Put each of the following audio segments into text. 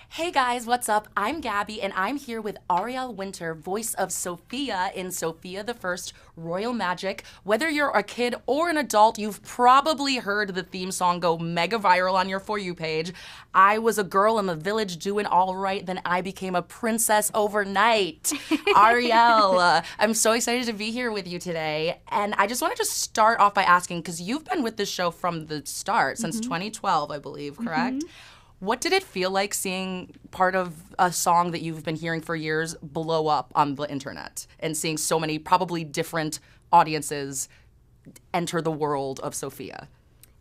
Hey guys, what's up? I'm Gabi, and I'm here with Ariel Winter, voice of Sofia in Sofia the First, Royal Magic. Whether you're a kid or an adult, you've probably heard the theme song go mega viral on your For You page. I was a girl in the village doing all right, then I became a princess overnight. Ariel, I'm so excited to be here with you today. And I just wanted to start off by asking, because you've been with this show from the start, since 2012, I believe, correct? What did it feel like seeing part of a song that you've been hearing for years blow up on the internet and seeing so many probably different audiences enter the world of Sofia?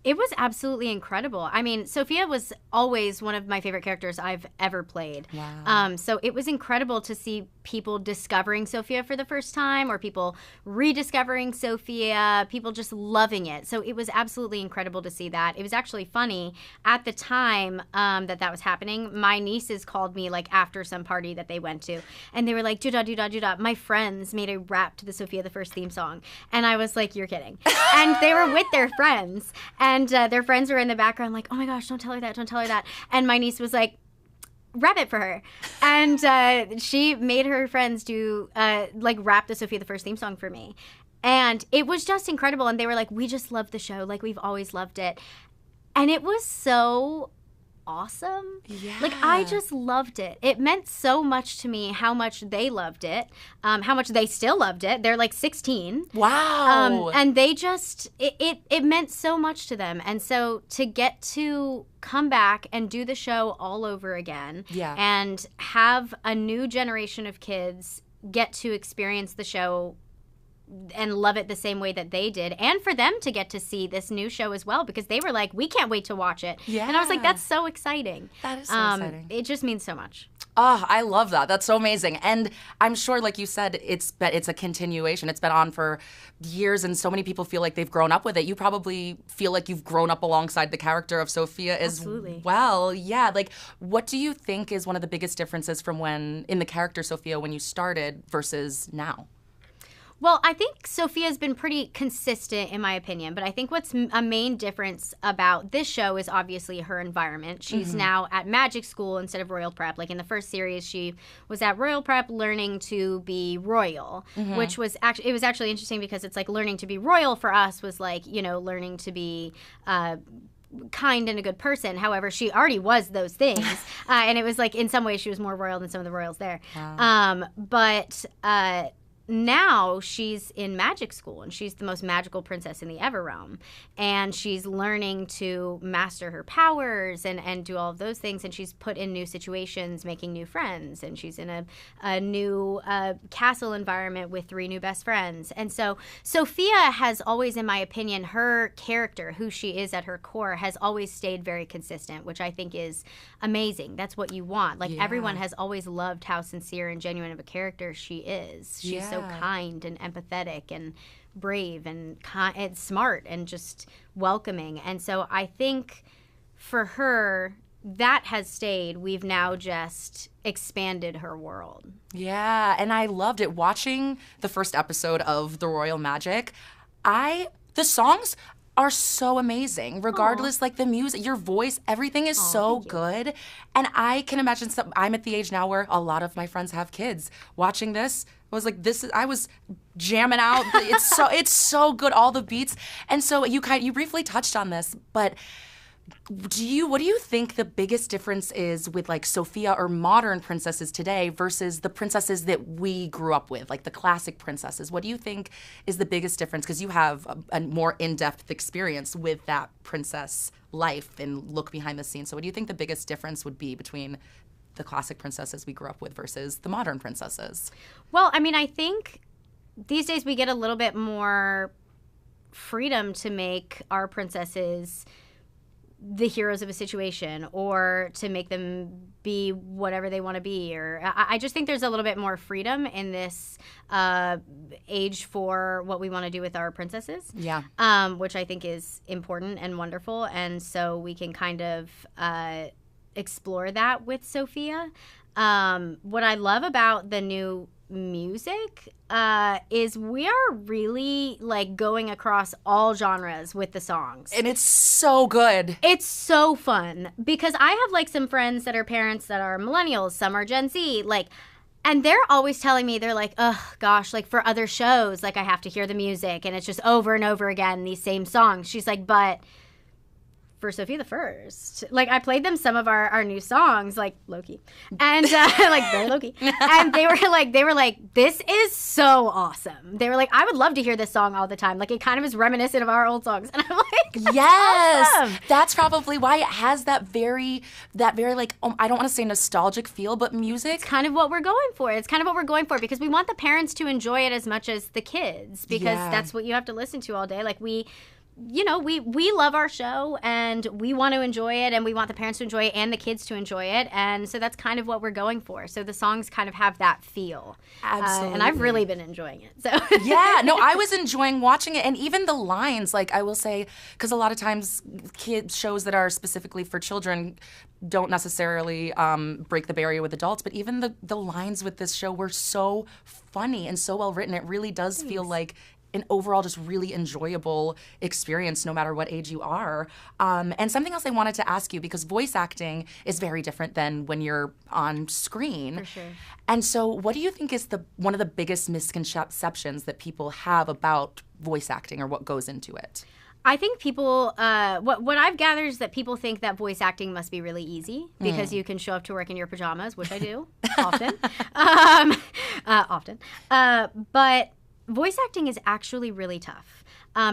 It was absolutely incredible. I mean, Sofia was always one of my favorite characters I've ever played. Wow. So it was incredible to see people discovering Sofia for the first time, or people rediscovering Sofia, people just loving it. So it was absolutely incredible to see that. It was actually funny. At the time that was happening, my nieces called me like after some party that they went to, and they were like, "Judah, my friends made a rap to the Sofia the First theme song." And I was like, "You're kidding." And they were with their friends. And their friends were in the background like, "Oh my gosh, don't tell her that. And my niece was like, "Rap it for her." And she made her friends do, rap the Sofia the First theme song for me. And it was just incredible. And they were like, "We just love the show. Like, we've always loved it." And it was so awesome. Yeah. Like, I just loved it. It meant so much to me how much they loved it, how much they still loved it. They're like 16. Wow. And they just, it meant so much to them. And so to get to come back and do the show all over again, and have a new generation of kids get to experience the show and love it the same way that they did, and for them to get to see this new show as well, because they were like, "We can't wait to watch it." Yeah. And I was like, that's so exciting. That is so exciting. It just means so much. Oh, I love that. That's so amazing. And I'm sure, like you said, it's a continuation. It's been on for years, and so many people feel like they've grown up with it. You probably feel like you've grown up alongside the character of Sofia as well. Yeah. Like, what do you think is one of the biggest differences from in the character Sofia when you started versus now? Well, I think Sofia's been pretty consistent, in my opinion. But I think what's a main difference about this show is obviously her environment. She's now at magic school instead of Royal Prep. Like in the first series, she was at Royal Prep learning to be royal, which was actually, it was actually interesting because it's like learning to be royal for us was like, you know, learning to be kind and a good person. However, she already was those things. And it was like, in some ways, she was more royal than some of the royals there. Wow. Now she's in magic school, and she's the most magical princess in the Everrealm, and she's learning to master her powers and do all of those things, and she's put in new situations, making new friends, and she's in a new castle environment with 3 new best friends. And so Sofia has always, in my opinion, her character, who she is at her core, has always stayed very consistent, which I think is amazing. That's what you want. Like, everyone has always loved how sincere and genuine of a character she is. She's so kind and empathetic and brave and smart and just welcoming. And so I think for her, that has stayed. We've now just expanded her world. Yeah, and I loved it. Watching the first episode of The Royal Magic, the songs are so amazing. Regardless, like the music, your voice, everything is so good. And I can imagine I'm at the age now where a lot of my friends have kids. Watching this, I was like, I was jamming out. It's so good, all the beats. And so you briefly touched on this, but what do you think the biggest difference is with like Sofia or modern princesses today versus the princesses that we grew up with, like the classic princesses? What do you think is the biggest difference? Because you have a more in-depth experience with that princess life and look behind the scenes. So what do you think the biggest difference would be between the classic princesses we grew up with versus the modern princesses? Well, I mean, I think these days we get a little bit more freedom to make our princesses the heroes of a situation, or to make them be whatever they want to be. Or I just think there's a little bit more freedom in this age for what we want to do with our princesses. Yeah. Which I think is important and wonderful. And so we can kind of explore that with Sofia. What I love about the new music is we are really like going across all genres with the songs, and it's so good. It's so fun because I have like some friends that are parents that are millennials, some are Gen Z, like, and they're always telling me, they're like, oh gosh, like for other shows, like I have to hear the music and it's just over and over again these same songs. She's like, but for Sofia the First, like I played them some of our new songs, like low-key, and like very low-key, and they were like, this is so awesome. They were like, I would love to hear this song all the time. Like it kind of is reminiscent of our old songs, and I'm like, yes, awesome. That's probably why it has that very like, I don't want to say nostalgic feel, but music. It's kind of what we're going for. It's kind of what we're going for because we want the parents to enjoy it as much as the kids, because that's what you have to listen to all day. Like we love our show and we want to enjoy it, and we want the parents to enjoy it and the kids to enjoy it, and so that's kind of what we're going for. So the songs kind of have that feel. Absolutely. And I've really been enjoying it. So yeah, no, I was enjoying watching it, and even the lines, like I will say, because a lot of times kids shows that are specifically for children don't necessarily break the barrier with adults, but even the lines with this show were so funny and so well written. It really does feel like an overall just really enjoyable experience no matter what age you are. And something else I wanted to ask you, because voice acting is very different than when you're on screen. For sure. And so what do you think is one of the biggest misconceptions that people have about voice acting, or what goes into it? I think people, what I've gathered is that people think that voice acting must be really easy because you can show up to work in your pajamas, which I do often. Often. But voice acting is actually really tough.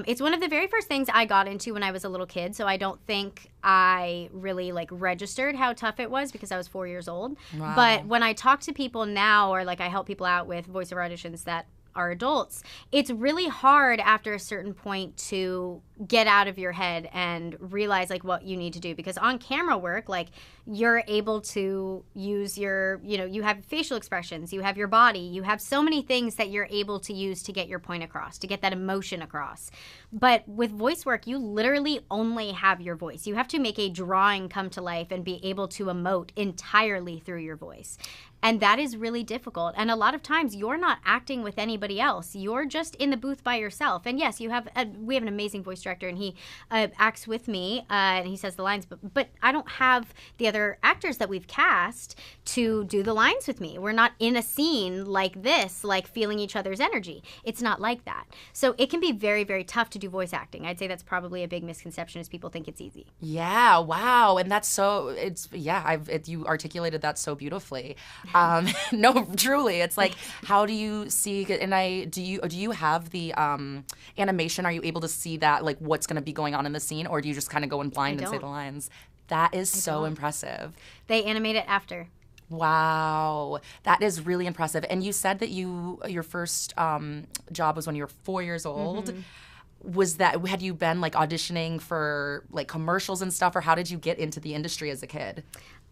It's one of the very first things I got into when I was a little kid, so I don't think I really like registered how tough it was because I was 4 years old. Wow. But when I talk to people now, or like I help people out with voiceover auditions that are adults, it's really hard after a certain point to get out of your head and realize like what you need to do, because on camera work, like you're able to use your, you have facial expressions, you have your body, you have so many things that you're able to use to get your point across, to get that emotion across. But with voice work, you literally only have your voice. You have to make a drawing come to life and be able to emote entirely through your voice. And that is really difficult. And a lot of times you're not acting with anybody else. You're just in the booth by yourself. And yes, we have an amazing voice director, and he acts with me and he says the lines. But I don't have the other actors that we've cast to do the lines with me. We're not in a scene like this, like feeling each other's energy. It's not like that. So it can be very, very tough to do voice acting. I'd say that's probably a big misconception, is people think it's easy. Yeah, wow. And that's so, you articulated that so beautifully. No, truly, it's like, how do you see? And do you have the animation? Are you able to see that, like what's going to be going on in the scene, or do you just kind of go in blind and say the lines? That is so impressive. They animate it after. Wow, that is really impressive. And you said that your first job was when you were 4 years old. Mm-hmm. Had you been like auditioning for like commercials and stuff, or how did you get into the industry as a kid?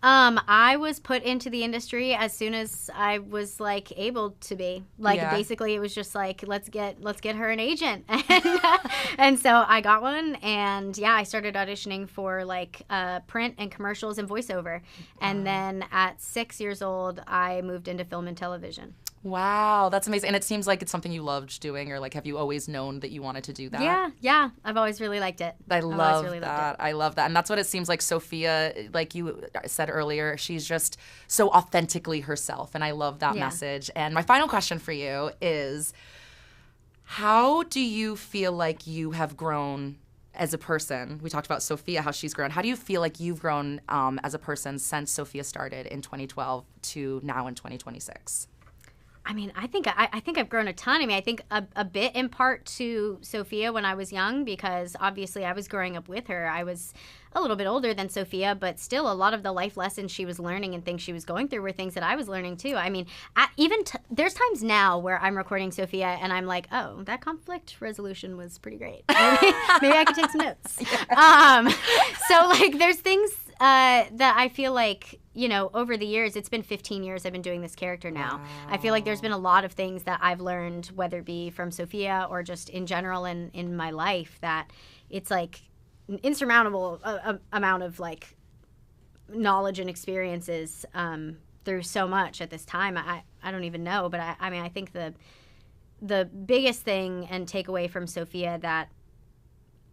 I was put into the industry as soon as I was like able to be. Like basically it was just like, let's get her an agent. And so I got one, and I started auditioning for like print and commercials and voiceover. And then at 6 years old, I moved into film and television. Wow, that's amazing. And it seems like it's something you loved doing, or like have you always known that you wanted to do that? Yeah. I've always really liked it. I love that. I love that. And that's what it seems like Sofia, like you said earlier, she's just so authentically herself. And I love that message. And my final question for you is, how do you feel like you have grown as a person? We talked about Sofia, how she's grown. How do you feel like you've grown as a person since Sofia started in 2012 to now in 2026? I mean, I think I've grown a ton. I mean, I think a bit in part to Sofia when I was young, because obviously I was growing up with her. I was a little bit older than Sofia, but still a lot of the life lessons she was learning and things she was going through were things that I was learning too. I mean, there's times now where I'm recording Sofia and I'm like, oh, that conflict resolution was pretty great. Maybe I could take some notes. So like there's things that I feel like, over the years, it's been 15 years I've been doing this character now. Wow. I feel like there's been a lot of things that I've learned, whether it be from Sofia or just in general in my life, that it's like an insurmountable amount of like knowledge and experiences through so much at this time. I don't even know, but I mean, I think the biggest thing and takeaway from Sofia that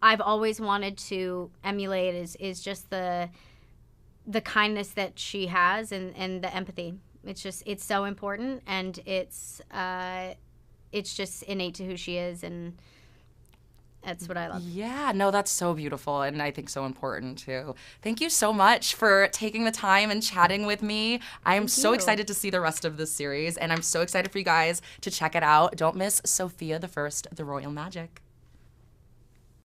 I've always wanted to emulate is just the kindness that she has and the empathy. It's so important, and it's just innate to who she is, and that's what I love. Yeah, no, that's so beautiful, and I think so important too. Thank you so much for taking the time and chatting with me. I am so excited to see the rest of this series, and I'm so excited for you guys to check it out. Don't miss Sofia the First, The Royal Magic.